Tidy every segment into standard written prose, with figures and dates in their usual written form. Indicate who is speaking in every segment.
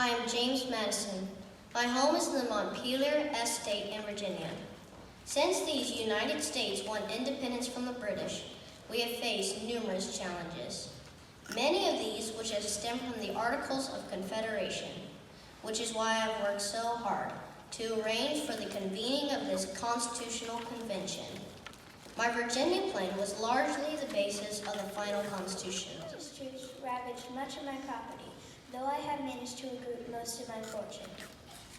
Speaker 1: I am James Madison. My home is in the Montpelier Estate in Virginia. Since these United States won independence from the British, we have faced numerous challenges. Many of these which have stemmed from the Articles of Confederation, which is why I've worked so hard to arrange for the convening of this Constitutional Convention. My Virginia plan was largely the basis of the final Constitution.
Speaker 2: Troops ravaged much of my property, though I have managed to regroup most of my fortune.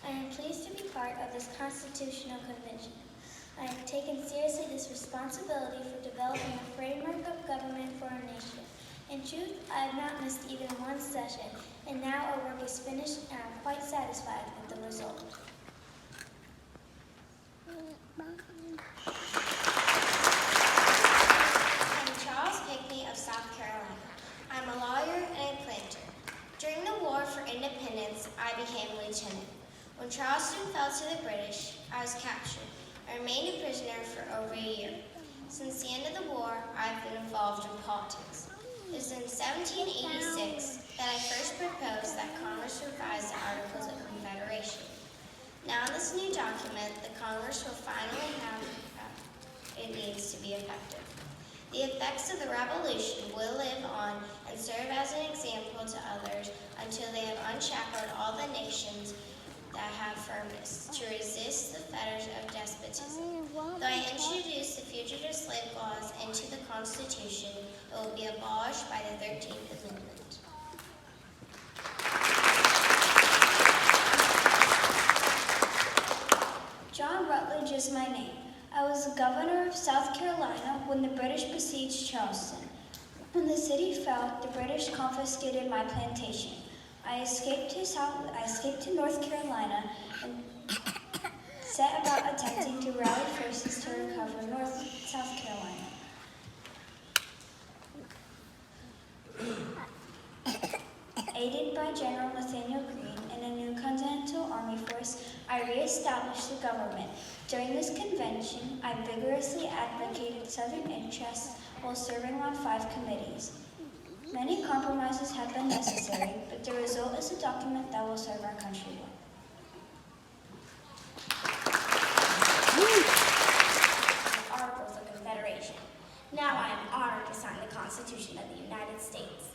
Speaker 2: I am pleased to be part of this Constitutional Convention. I have taken seriously this responsibility for developing a framework of government for our nation. In truth, I have not missed even one session, and now our work is finished and I am quite satisfied with the result.
Speaker 3: Of South Carolina. I'm a lawyer and a planter. During the War for Independence, I became a lieutenant. When Charleston fell to the British, I was captured. I remained a prisoner for over a year. Since the end of the war, I've been involved in politics. It was in 1786 that I first proposed that Congress revise the Articles of Confederation. Now in this new document, the Congress will finally have it needs to be effective. The effects of the Revolution will live on and serve as an example to others until they have unshackled all the nations that have firmness to resist the fetters of despotism. Though I introduced the fugitive slave laws into the Constitution, it will be abolished by the 13th Amendment.
Speaker 2: John Rutledge is my name. I was the governor of South Carolina when the British besieged Charleston. When the city fell, the British confiscated my plantation. I escaped to North Carolina and set about attempting to rally forces to recover South Carolina. Aided by General Nathaniel Greene and a new Continental Army force, I re-established the government. During this convention, I vigorously advocated Southern interests while serving on 5 committees. Many compromises have been necessary, but the result is a document that will serve our country well.
Speaker 4: Articles of Confederation. Now I am honored to sign the Constitution of the United States.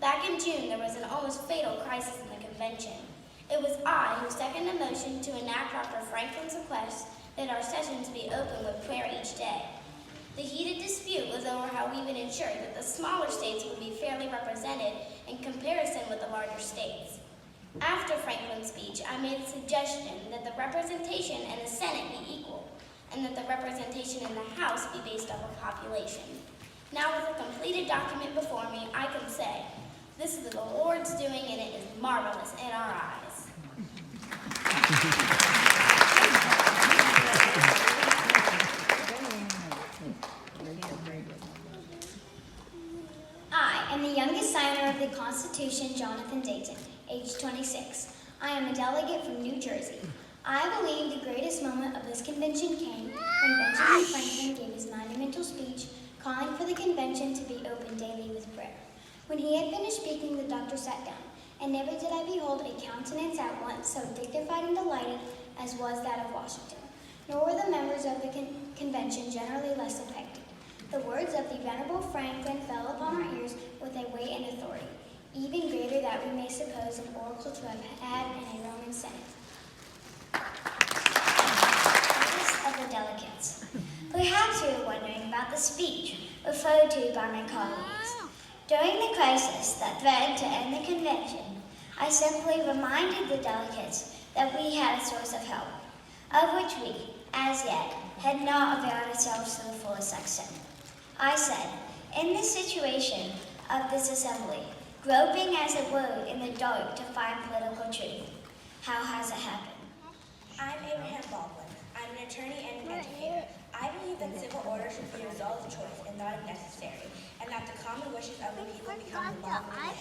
Speaker 4: Back in June, there was an almost fatal crisis in the convention. It was I who seconded a motion to enact Dr. Franklin's request that our sessions be open with prayer each day. The heated dispute was over how we would ensure that the smaller states would be fairly represented in comparison with the larger states. After Franklin's speech, I made a suggestion that the representation in the Senate be equal, and that the representation in the House be based on the population. Now with a completed document before me, I can say, this is the Lord's doing and it is marvelous in our eyes.
Speaker 5: I am the youngest signer of the Constitution, Jonathan Dayton, age 26. I am a delegate from New Jersey. I believe the greatest moment of this convention came when Benjamin Franklin gave his monumental speech calling for the convention to be opened daily with prayer. When he had finished speaking, the doctor sat down, and never did I behold a countenance at once so dignified and delighted as was that of Washington. Nor were the members of the convention generally less affected. The words of the Venerable Franklin fell upon our ears with a weight and authority, even greater than we may suppose an oracle to have had in a Roman Senate. Notice of the delegates. Perhaps you are wondering about the speech referred to by my colleagues. During the crisis that threatened to end the convention, I simply reminded the delegates that we had a source of help, of which we, as yet, had not availed ourselves to the fullest extent. I said, in this situation of this assembly, groping as it were in the dark to find political truth, how has it happened?
Speaker 6: I'm Abraham Baldwin. I'm an attorney and an educator. I believe that civil order should be a result of choice and not necessary, and that the common wishes of the people become the law of the land.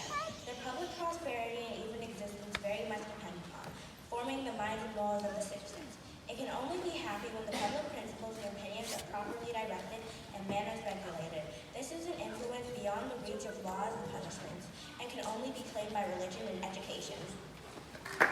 Speaker 6: Their public prosperity and even existence very much depend upon forming the minds and laws of the citizens. It can only be happy when the public principles and opinions are properly directed and manners regulated. This is an influence beyond the reach of laws and punishments, and can only be claimed by religion and education.
Speaker 7: My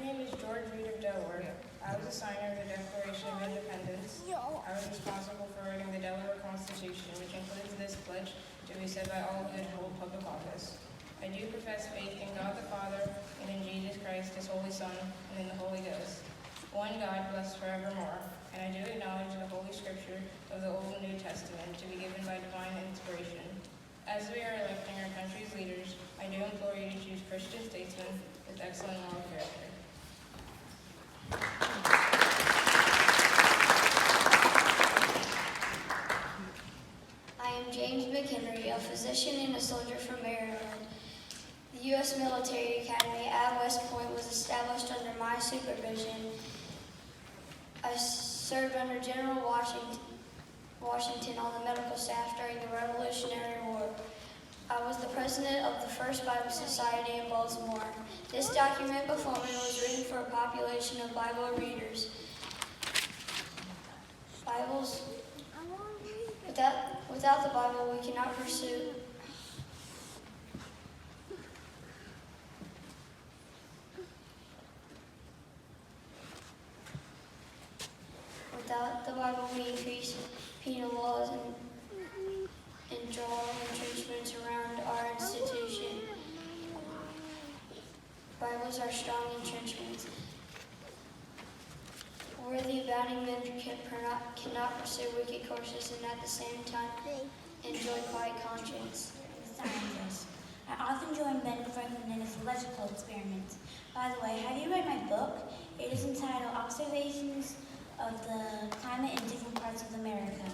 Speaker 7: name is George Reed of Delaware. I was a signer of the Declaration of Independence. I was responsible for writing the Delaware Constitution, which includes this pledge to be said by all who hold public office. I do profess faith in God the Father, and in Jesus Christ, his Holy Son, and in the Holy Ghost, one God, blessed forevermore. And I do acknowledge the Holy Scripture of the Old and New Testament to be given by divine inspiration. As we are electing our country's leaders, I do implore you to choose Christian statesmen with excellent moral character.
Speaker 8: I am James McHenry, a physician and a soldier from Maryland. The U.S. Military Academy at West Point was established under my supervision. I served under General Washington on the medical staff during the Revolutionary War. I was the president of the First Bible Society in Baltimore. This document before me was written for a population of Bible readers. Without the Bible, we cannot pursue. Without the Bible, we increase penal laws and draw entrenchments around our institution. Bibles are strong entrenchments. Worthy abounding men cannot pursue wicked courses and at the same time enjoy quiet conscience.
Speaker 4: Scientists. I often join Ben Franklin in his electrical experiments. By the way, have you read my book? It is entitled Observations of the Climate in Different Parts of America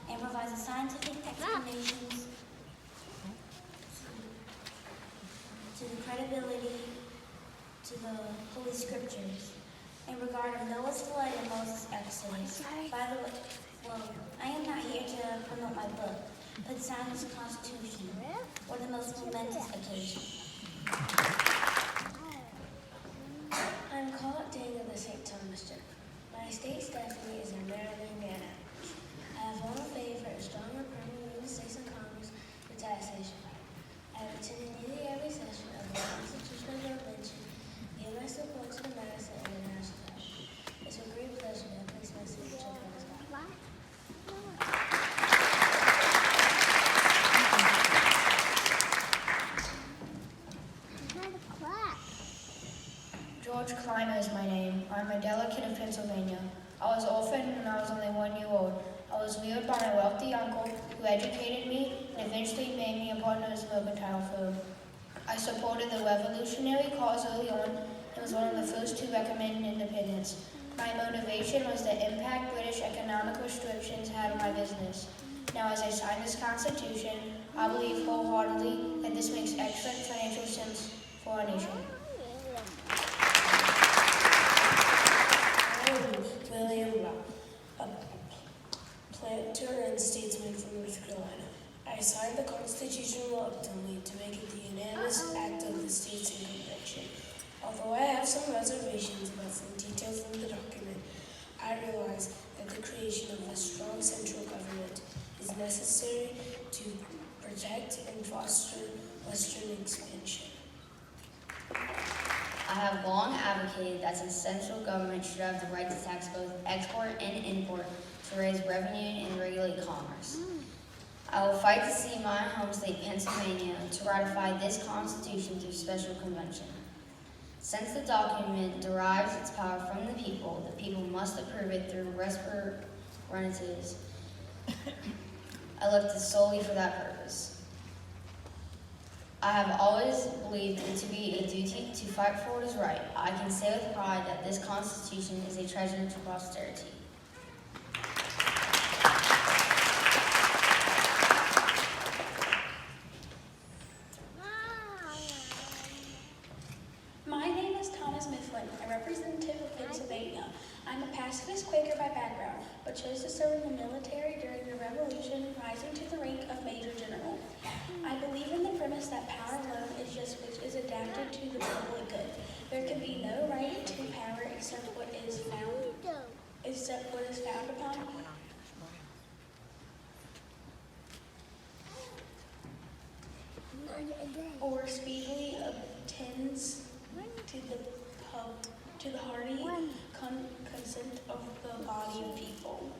Speaker 4: and provides scientific explanations to the credibility to the Holy Scriptures in regard of Noah's flood and Moses' Exodus. By the way, I am not here to promote my book, but sign this Constitution for the most momentous occasion.
Speaker 9: I'm called Daniel the St. Thomas. My state Stephanie is in Maryland, Indiana. I have won a favor for a stronger permanent United States in Congress with taxation. I have attended nearly every session of the Constitutional Convention, given my support to the Madison and the National. It's a great pleasure to place my signature on this document.
Speaker 10: George Kleiner is my name. I'm a delegate of Pennsylvania. I was orphaned when I was only 1 year old. I was reared by a wealthy uncle who educated me and eventually made me a partner in his mercantile firm. I supported the revolutionary cause early on and was one of the first to recommend independence. My motivation was the impact British economic restrictions had on my business. Now, as I sign this Constitution, I believe wholeheartedly that this makes excellent financial sense for our nation.
Speaker 9: William Law, a planter and statesman from North Carolina. I signed the Constitution reluctantly to make it the unanimous act of the states in convention. Although I have some reservations about some details in the document, I realize that the creation of a strong central government is necessary to protect and foster Western expansion.
Speaker 11: I have long advocated that the central government should have the right to tax both export and import to raise revenue and regulate commerce. I will fight to see my home state, Pennsylvania, to ratify this Constitution through special convention. Since the document derives its power from the people must approve it through referendums elected solely for that purpose. I have always believed it to be a duty to fight for what is right. I can say with pride that this Constitution is a treasure to posterity.
Speaker 12: My name is Thomas Mifflin, a representative of Pennsylvania. I'm a pacifist Quaker by background, but chose to serve in the military during the Revolution, rising to the rank of Major General. I believe in the premise that power alone is just which is adapted to the public good. There can be no right to power except what is found upon or speedily attends to the hearty consent of the body of people.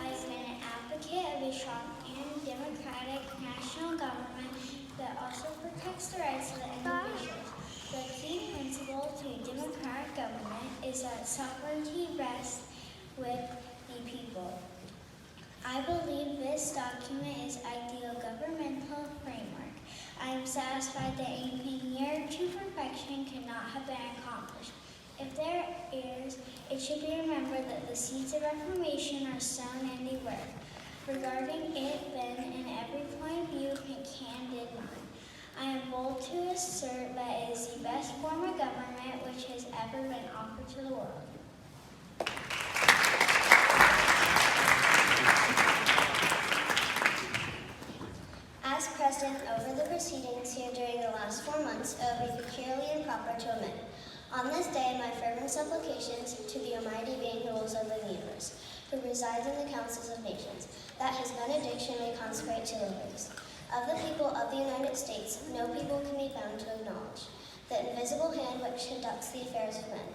Speaker 5: I've been an advocate of a strong and democratic national government that also protects the rights of the individuals. The key principle to a democratic government is that sovereignty rests with the people. I believe this document is ideal governmental framework. I am satisfied that anything near to perfection cannot have been accomplished. If there is, it should be remembered that the seeds of reformation are sown in the work. Regarding it, then, in every point of view, can did mine. I am bold to assert that it is the best form of government which has ever been offered to the world.
Speaker 1: As President over the proceedings here during the last 4 months, it would be peculiarly improper to omit. On this day, my fervent supplications to the Almighty being who rules over the universe, who resides in the councils of nations, that his benediction may consecrate to the ways. Of the people of the United States, no people can be found to acknowledge the invisible hand which conducts the affairs of men,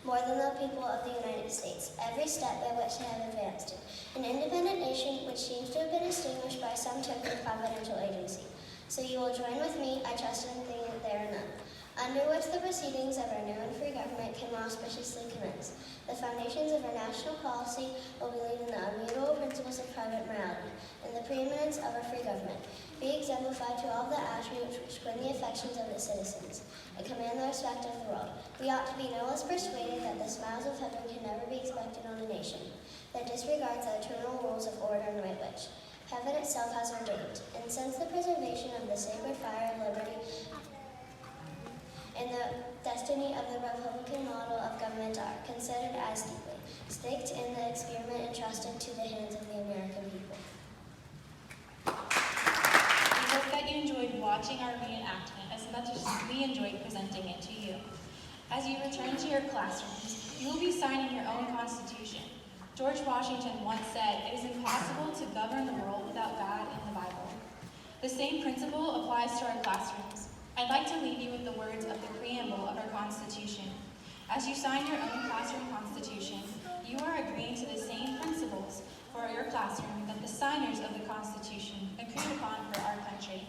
Speaker 1: more than the people of the United States, every step by which they have advanced, an independent nation which seems to have been distinguished by some token of providential agency. So you will join with me, I trust in thinking that there are none, under which the proceedings of our new and free government can more auspiciously commence. The foundations of our national policy will be laid in the immutable principles of private morality, and the preeminence of our free government be exemplified to all the attributes which win the affections of the citizens, and command the respect of the world. We ought to be no less persuaded that the smiles of heaven can never be expected on a nation that disregards the eternal rules of order and right which heaven itself has ordained. And since the preservation of the sacred fire of liberty and the destiny of the Republican model of government are considered as deeply staked in the experiment entrusted to the hands of the American people.
Speaker 13: We hope that you enjoyed watching our reenactment as much as we enjoyed presenting it to you. As you return to your classrooms, you will be signing your own Constitution. George Washington once said, "It is impossible to govern the world without God in the Bible." The same principle applies to our classrooms. I'd like to leave you with the words of the preamble of our Constitution. As you sign your own classroom Constitution, you are agreeing to the same principles for your classroom that the signers of the Constitution agreed upon for our country.